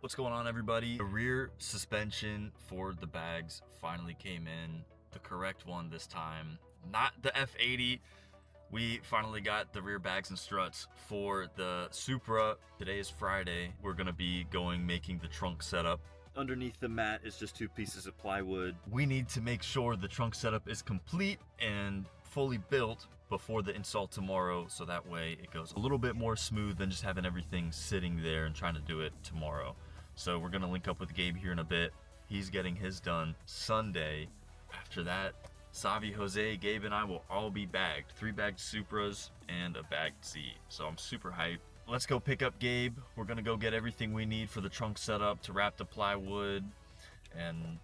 What's going on, everybody? The rear suspension for the bags finally came in. The correct one this time. Not the F80. We finally got the rear bags and struts for the Supra. Today is Friday. We're gonna be making the trunk setup. Underneath the mat is just 2 pieces of plywood. We need to make sure the trunk setup is complete and fully built before the install tomorrow, so that way it goes a little bit more smooth than just having everything sitting there and trying to do it tomorrow. So we're gonna link up with Gabe here in a bit. He's getting his done Sunday. After that, Savi, Jose, Gabe, and I will all be bagged. 3 bagged Supras and a bagged Z. So I'm super hyped. Let's go pick up Gabe. We're gonna go get everything we need for the trunk setup to wrap the plywood and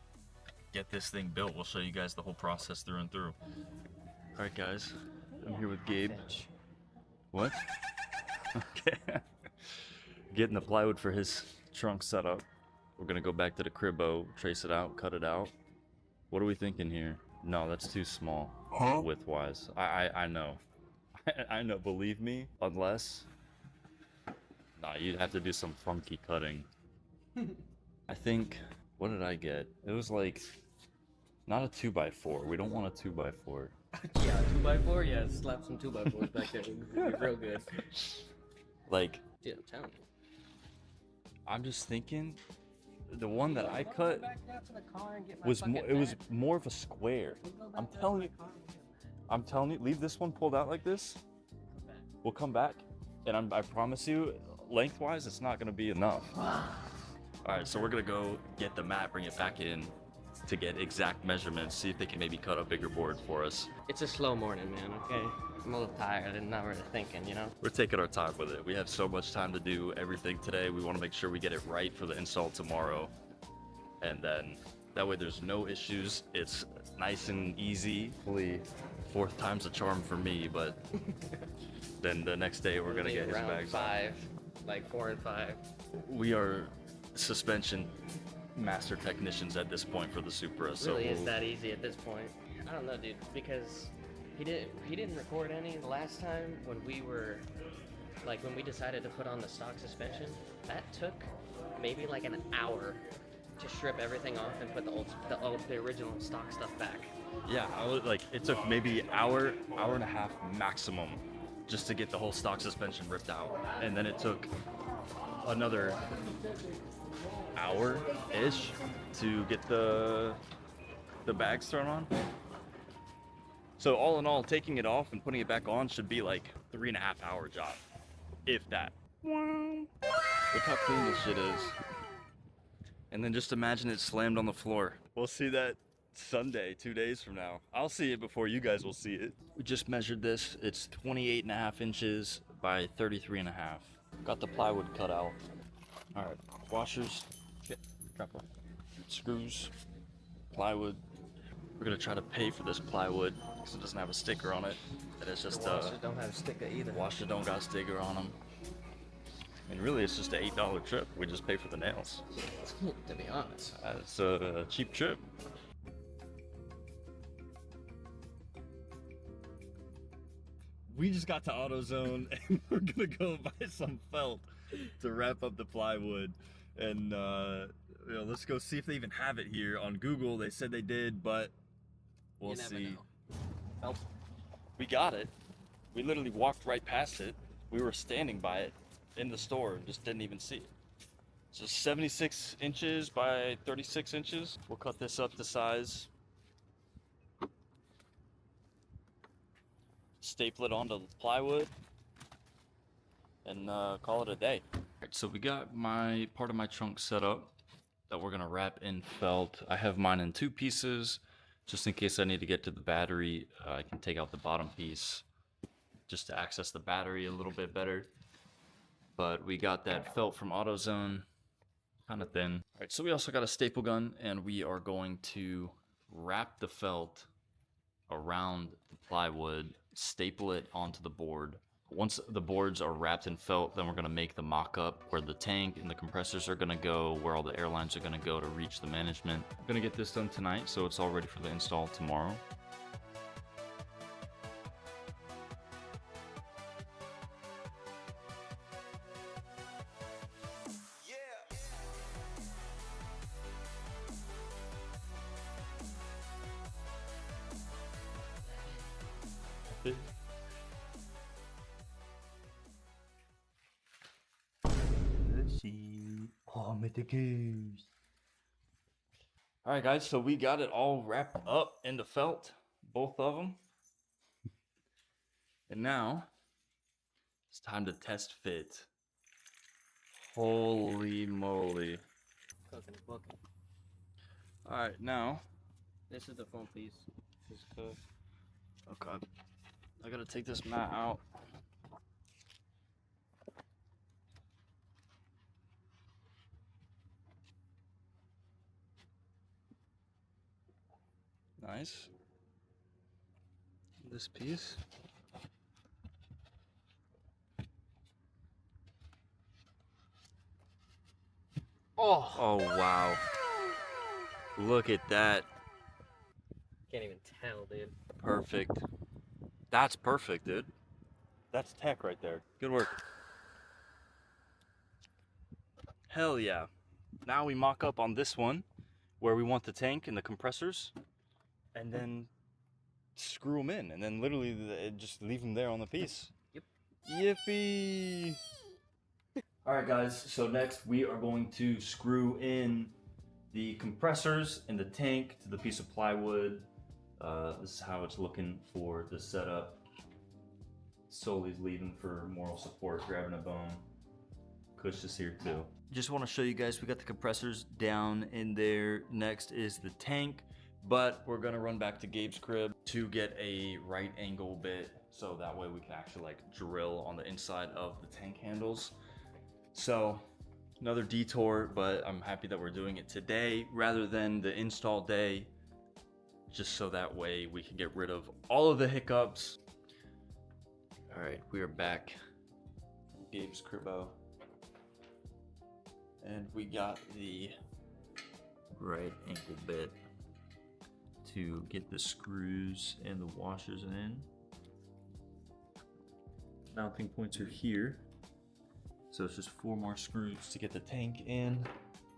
get this thing built. We'll show you guys the whole process through and through. All right, guys, I'm here with Gabe. What? Okay. Getting the plywood for his trunk setup. We're gonna go back to the cribbo, trace it out, cut it out. What are we thinking here? No, that's too small, width-wise. I know. I know, believe me, unless... Nah, you'd have to do some funky cutting. I think, what did I get? It was like, not a 2x4. We don't want a 2x4. Yeah, 2x4? Yeah, slap some 2x4s back there. It'd be real good. Like, Dude, I'm telling you. I'm just thinking, the one that I cut was more of a square. I'm telling you, leave this one pulled out like this. We'll come back, and I promise you, lengthwise, it's not gonna be enough. All right, so we're gonna go get the mat, bring it back in to get exact measurements, see if they can maybe cut a bigger board for us. It's a slow morning, man, okay? I'm a little tired and not really thinking, you know? We're taking our time with it. We have so much time to do everything today. We want to make sure we get it right for the install tomorrow. And then that way there's no issues. It's nice and easy. Hopefully 4th time's a charm for me, but then the next day we're gonna get his bags. 5, like 4 and 5. We are suspension master technicians at this point for the Supra. So Really is that easy at this point? I don't know, dude, because he didn't record any the last time when we decided to put on the stock suspension. That took maybe like an hour to strip everything off and put the original stock stuff back. Yeah, it took maybe hour and a half maximum just to get the whole stock suspension ripped out, and then it took another hour-ish to get the bags thrown on. So all in all, taking it off and putting it back on should be like 3.5 hour job, if that. Look how clean this shit is. And then just imagine it slammed on the floor. We'll see that Sunday, 2 days from now. I'll see it before you guys will see it. We just measured this. It's 28.5 inches by 33.5. Got the plywood cut out. All right, washers, screws, plywood. We're gonna try to pay for this plywood because it doesn't have a sticker on it. And it's just Washers don't have a sticker either. Washers don't got a sticker on them. And really, it's just an $8 trip. We just pay for the nails. To be honest. It's a cheap trip. We just got to AutoZone and we're gonna go buy some felt to wrap up the plywood. And let's go see if they even have it here. On Google, they said they did, but we'll see. Well, we got it. We literally walked right past it. We were standing by it in the store and just didn't even see it. So 76 inches by 36 inches. We'll cut this up to size. Staple it onto the plywood and call it a day. All right, so we got part of my trunk set up that we're gonna wrap in felt. I have mine in 2 pieces, just in case I need to get to the battery. I can take out the bottom piece just to access the battery a little bit better. But we got that felt from AutoZone, kind of thin. All right, so we also got a staple gun, and we are going to wrap the felt around the plywood, staple it onto the board. Once the boards are wrapped in felt, then we're gonna make the mock-up where the tank and the compressors are gonna go, where all the airlines are gonna go to reach the management. I'm gonna get this done tonight, so it's all ready for the install tomorrow. Automaticus. All right, guys, so we got it all wrapped up into felt, both of them. And now it's time to test fit. Holy moly. Cooking, booking. All right, now. This is the foam piece. This is cooked. Okay. I gotta take this mat out. Nice. This piece. Oh, wow. Look at that. Can't even tell, dude. Perfect. That's perfect, dude. That's tech right there. Good work. Hell yeah. Now we mock up on this one where we want the tank and the compressors, and then screw them in, and then literally just leave them there on the piece. Yep. Yippee! All right, guys, so next we are going to screw in the compressors in the tank to the piece of plywood. This is how it's looking for the setup. Sully's leaving for moral support, grabbing a bone. Kush is here too. Just want to show you guys, we got the compressors down in there. Next is the tank, but we're gonna run back to Gabe's crib to get a right angle bit so that way we can actually like drill on the inside of the tank handles. So another detour, but I'm happy that we're doing it today rather than the install day, just so that way we can get rid of all of the hiccups. All right, we are back from Gabe's cribbo, and we got the right ankle bit to get the screws and the washers in. Mounting points are here, so it's just 4 more screws to get the tank in,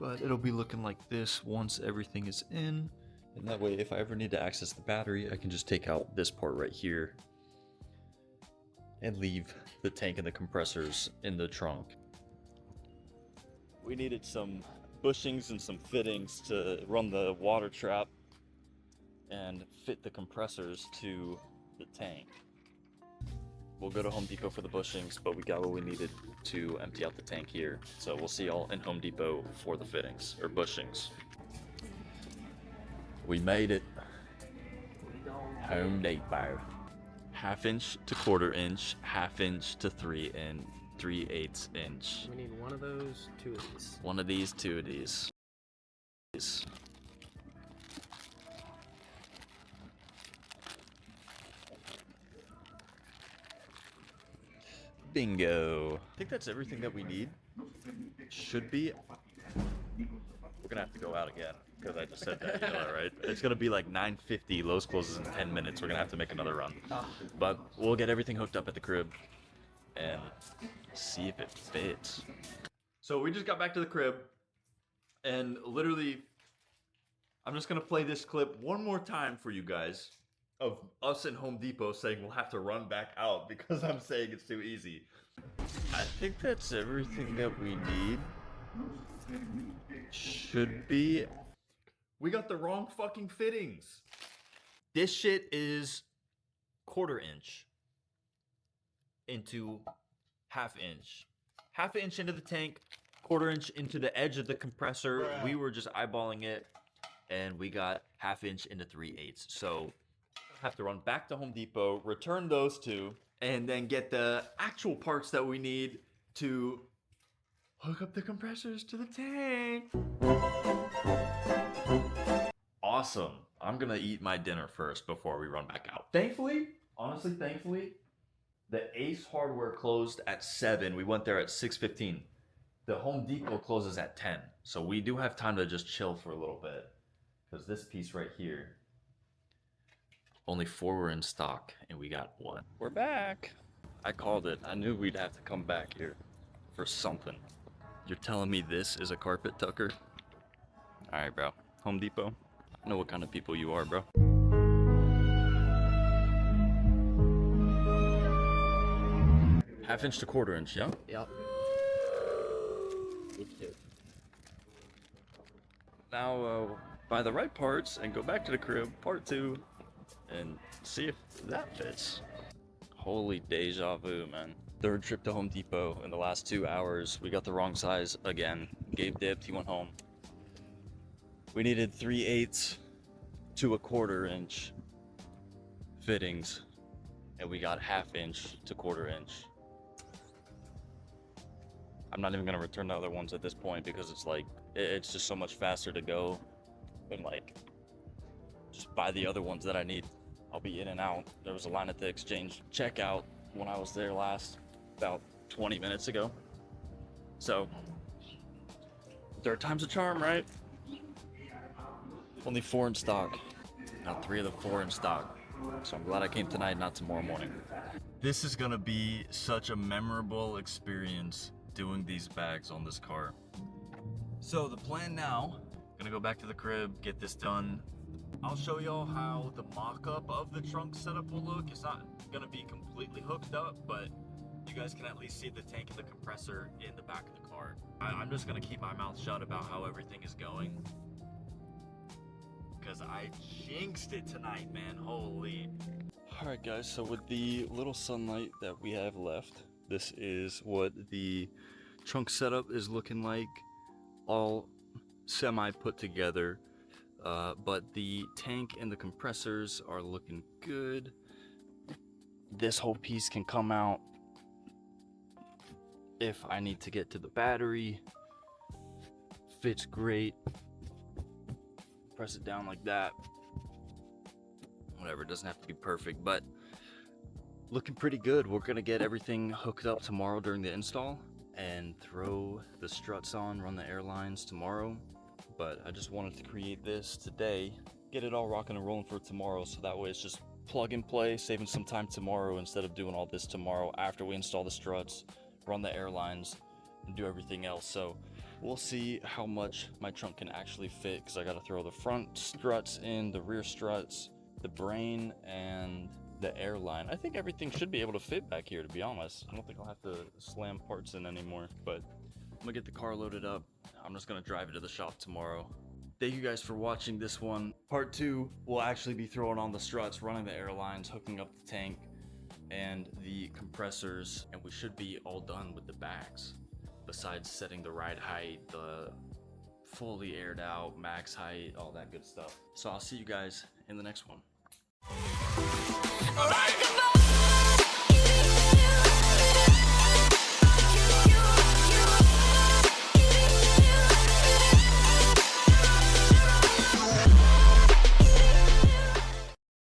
but it'll be looking like this once everything is in. And that way, if I ever need to access the battery, I can just take out this part right here and leave the tank and the compressors in the trunk. We needed some bushings and some fittings to run the water trap and fit the compressors to the tank. We'll go to Home Depot for the bushings, but we got what we needed to empty out the tank here. So we'll see y'all in Home Depot for the fittings, or bushings. We made it. Home Depot. 1/2 inch to 1/4 inch, 1/2 inch to 3/8 inch. We need one of those, 2 of these. One of these, 2 of these. Bingo. I think that's everything that we need. Should be. We're gonna have to go out again because I just said that, you know that, right? It's gonna be like 9:50. Lowe's closes in 10 minutes. We're gonna have to make another run, but we'll get everything hooked up at the crib and see if it fits. So we just got back to the crib, and literally, I'm just gonna play this clip one more time for you guys of us in Home Depot saying we'll have to run back out because I'm saying it's too easy. I think that's everything that we need. Should be. We got the wrong fucking fittings. This shit is 1/4 inch into 1/2 inch. 1/2 inch into the tank, 1/4 inch into the edge of the compressor. We were just eyeballing it, and we got 1/2 inch into 3/8. So have to run back to Home Depot, return those 2, and then get the actual parts that we need to hook up the compressors to the tank. Awesome. I'm gonna eat my dinner first before we run back out. Thankfully, the Ace Hardware closed at 7. We went there at 6:15. The Home Depot closes at 10. So we do have time to just chill for a little bit. Because this piece right here, only 4 were in stock, and we got 1. We're back. I called it. I knew we'd have to come back here for something. You're telling me this is a carpet tucker? All right, bro. Home Depot. I know what kind of people you are, bro. 1/2 inch to 1/4 inch, yeah? Yep. Me too. Now buy the right parts and go back to the crib, part 2, and see if that fits. Holy deja vu, man. Third trip to Home Depot in the last 2 hours. We got the wrong size again. Gabe dipped, he went home. We needed 3/8 to 1/4 inch fittings, and we got 1/2 inch to 1/4 inch. I'm not even gonna return the other ones at this point because it's like, it's just so much faster to go and like just buy the other ones that I need. I'll be in and out. There was a line at the exchange checkout when I was there last, about 20 minutes ago. So, third time's a charm, right? Only 4 in stock. Now 3 of the 4 in stock. So I'm glad I came tonight, not tomorrow morning. This is gonna be such a memorable experience doing these bags on this car. So the plan now, gonna go back to the crib, get this done. I'll show y'all how the mock-up of the trunk setup will look. It's not gonna be completely hooked up, but you guys can at least see the tank and the compressor in the back of the car. I'm just gonna keep my mouth shut about how everything is going, because I jinxed it tonight, man. Holy. Alright guys, so with the little sunlight that we have left, this is what the trunk setup is looking like. All semi put together, but the tank and the compressors are looking good. This whole piece can come out if I need to get to the battery. Fits great. Press it down like that. Whatever, it doesn't have to be perfect, but looking pretty good. We're gonna get everything hooked up tomorrow during the install and throw the struts on, run the airlines tomorrow. But I just wanted to create this today, get it all rocking and rolling for tomorrow, so that way it's just plug and play, saving some time tomorrow instead of doing all this tomorrow after we install the struts, run the airlines, and do everything else. So we'll see how much my trunk can actually fit, because I got to throw the front struts in, the rear struts, the brain, and the airline. I think everything should be able to fit back here, to be honest. I don't think I'll have to slam parts in anymore, but I'm gonna get the car loaded up. I'm just gonna drive it to the shop tomorrow. Thank you guys for watching this one. Part 2 will actually be throwing on the struts, running the airlines, hooking up the tank and the compressors, and we should be all done with the bags. Besides setting the ride height, the fully aired out max height, all that good stuff. So I'll see you guys in the next one.